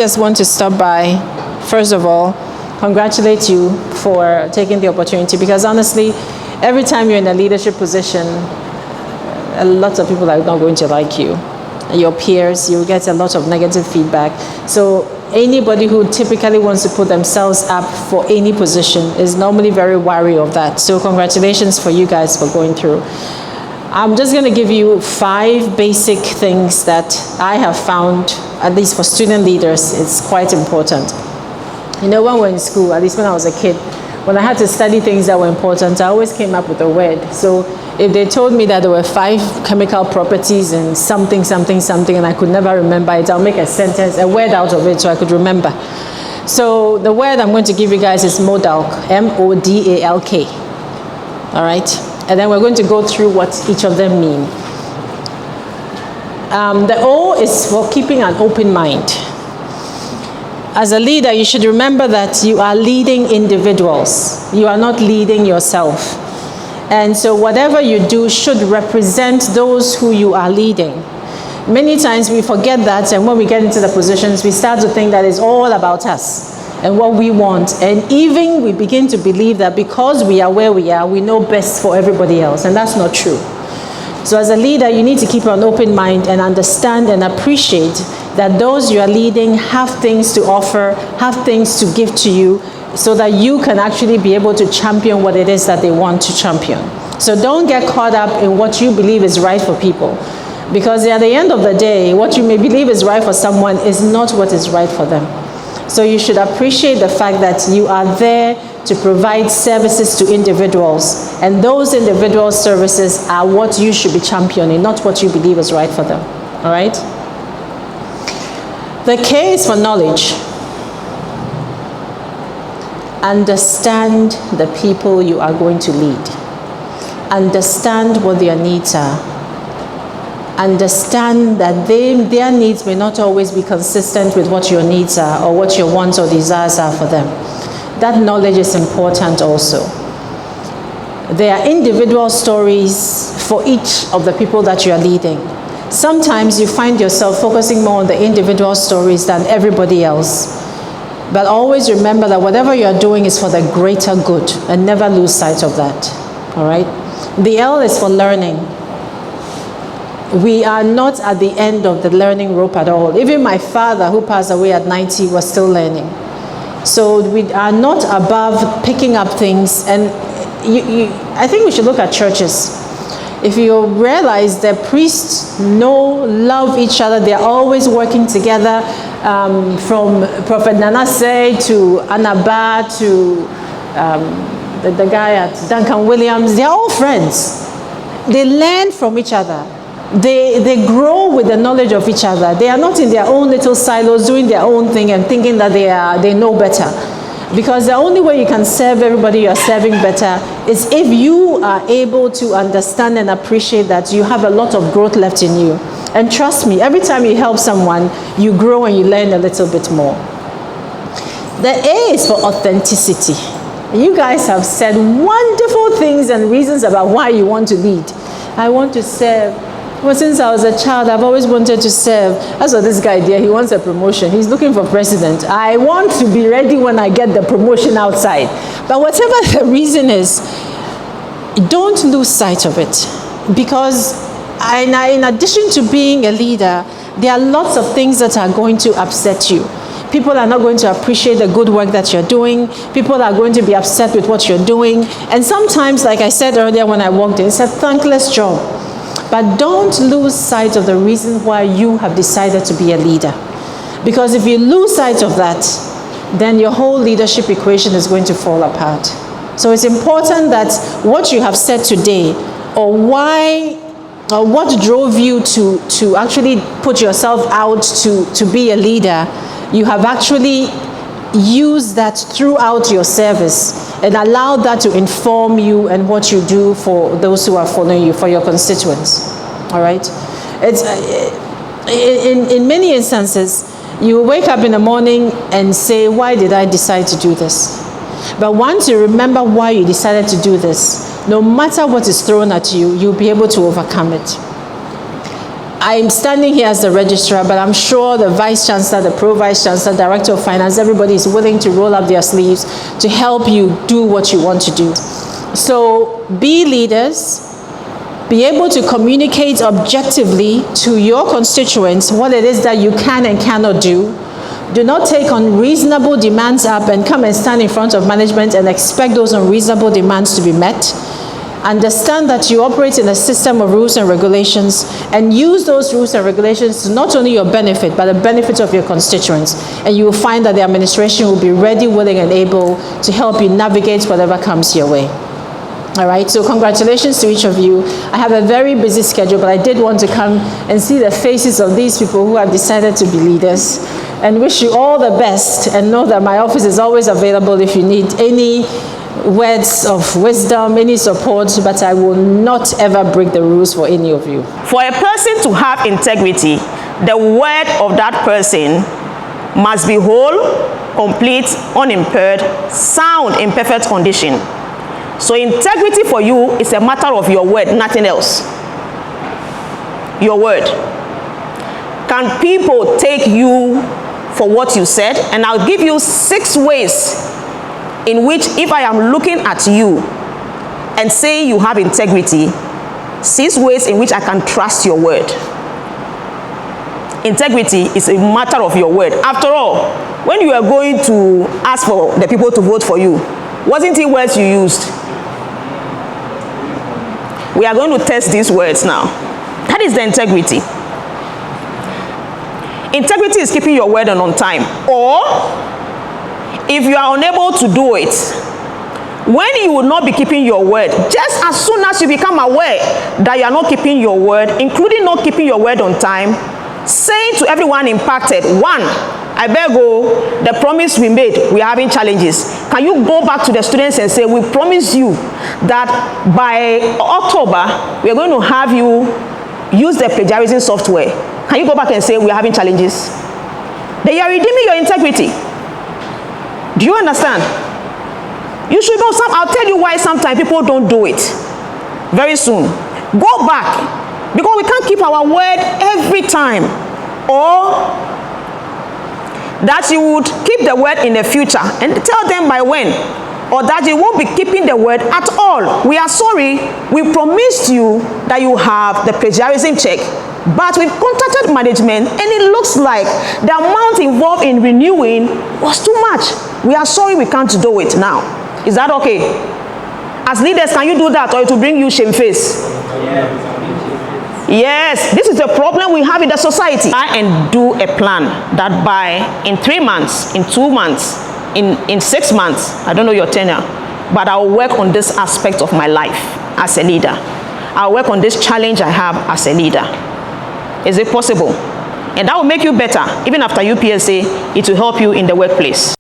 just want to stop by, first of all, congratulate you for taking the opportunity, because honestly, every time you're in a leadership position, a lot of people are not going to like you. Your peers, you get a lot of negative feedback. So anybody who typically wants to put themselves up for any position is normally very wary of that. So congratulations for you guys for going through. I'm just going to give you 5 basic things that I have found, at least for student leaders, it's quite important. You know, when we're in school, at least when I was a kid, when I had to study things that were important, I always came up with a word. So if they told me that there were 5 chemical properties and something, something, something, and I could never remember it, I'll make a sentence, a word out of it so I could remember. So the word I'm going to give you guys is modalk, M-O-D-A-L-K. All right? And then we're going to go through what each of them mean. The O is for keeping an open mind. As a leader, you should remember that you are leading individuals. You are not leading yourself. And so whatever you do should represent those who you are leading. Many times we forget that, and when we get into the positions, we start to think that it's all about us and what we want. And even we begin to believe that because we are where we are, we know best for everybody else. And that's not true. So as a leader, you need to keep an open mind and understand and appreciate that those you are leading have things to offer, have things to give to you, so that you can actually be able to champion what it is that they want to champion. So don't get caught up in what you believe is right for people, because at the end of the day, what you may believe is right for someone is not what is right for them. So you should appreciate the fact that you are there to provide services to individuals, and those individual services are what you should be championing, not what you believe is right for them. All right? The K is for knowledge. Understand the people you are going to lead. Understand what their needs are. Understand that their needs may not always be consistent with what your needs are or what your wants or desires are for them. That knowledge is important also. There are individual stories for each of the people that you are leading. Sometimes you find yourself focusing more on the individual stories than everybody else. But always remember that whatever you are doing is for the greater good, and never lose sight of that. All right? The L is for learning. We are not at the end of the learning rope at all. Even my father, who passed away at 90, was still learning. So we are not above picking up things. And I think we should look at churches. If you realize that priests love each other, they're always working together, from Prophet Nanase to Anaba to the guy at Duncan Williams, they're all friends. They learn from each other. They grow with the knowledge of each other. They are not in their own little silos doing their own thing and thinking that they know better. Because the only way you can serve everybody you are serving better is if you are able to understand and appreciate that you have a lot of growth left in you. And trust me, every time you help someone, you grow and you learn a little bit more. The A is for authenticity. You guys have said wonderful things and reasons about why you want to lead. I want to serve. Well, since I was a child, I've always wanted to serve. That's what this guy did. He wants a promotion. He's looking for president. I want to be ready when I get the promotion outside. But whatever the reason is, don't lose sight of it. Because in addition to being a leader, there are lots of things that are going to upset you. People are not going to appreciate the good work that you're doing. People are going to be upset with what you're doing. And sometimes, like I said earlier when I walked in, it's a thankless job. But don't lose sight of the reason why you have decided to be a leader. Because if you lose sight of that, then your whole leadership equation is going to fall apart. So it's important that what you have said today, or what drove you to actually put yourself out to be a leader, you have actually used that throughout your service and allow that to inform you and what you do for those who are following you, for your constituents. All right? It's in many instances, you wake up in the morning and say, why did I decide to do this? But once you remember why you decided to do this, no matter what is thrown at you, you'll be able to overcome it. I'm standing here as the registrar, but I'm sure the vice chancellor, the pro-vice chancellor, director of finance, everybody is willing to roll up their sleeves to help you do what you want to do. So be leaders, be able to communicate objectively to your constituents what it is that you can and cannot do. Do not take unreasonable demands up and come and stand in front of management and expect those unreasonable demands to be met. Understand that you operate in a system of rules and regulations, and use those rules and regulations to not only your benefit, but the benefit of your constituents. And you will find that the administration will be ready, willing, and able to help you navigate whatever comes your way. All right, so congratulations to each of you. I have a very busy schedule, but I did want to come and see the faces of these people who have decided to be leaders, and wish you all the best, and know that my office is always available if you need any words of wisdom, any support, but I will not ever break the rules for any of you. For a person to have integrity, the word of that person must be whole, complete, unimpaired, sound, in perfect condition. So integrity for you is a matter of your word, nothing else. Your word. Can people take you for what you said? And I'll give you 6 ways in which, if I am looking at you and say you have integrity, 6 ways in which I can trust your word. Integrity is a matter of your word. After all, when you are going to ask for the people to vote for you, wasn't it words you used? We are going to test these words now. That is the integrity. Integrity is keeping your word on time. Or, if you are unable to do it, when you will not be keeping your word, just as soon as you become aware that you are not keeping your word, including not keeping your word on time, saying to everyone impacted, 1, I beg you, the promise we made, we are having challenges. Can you go back to the students and say, we promise you that by October, we are going to have you use the plagiarism software. Can you go back and say, we are having challenges? They are redeeming your integrity. Do you understand? You should know I'll tell you why sometimes people don't do it. Very soon. Go back. Because we can't keep our word every time. Or that you would keep the word in the future and tell them by when. Or that you won't be keeping the word at all. We are sorry. We promised you that you have the plagiarism check. But we've contacted management and it looks like the amount involved in renewing was too much. We are sorry we can't do it now. Is that okay? As leaders, can you do that, or it will bring you shame face? Yes, this is the problem we have in the society. And do a plan that in 3 months, in 2 months, in 6 months, I don't know your tenure, but I'll work on this aspect of my life as a leader. I'll work on this challenge I have as a leader. Is it possible? And that will make you better. Even after UPSA, it will help you in the workplace.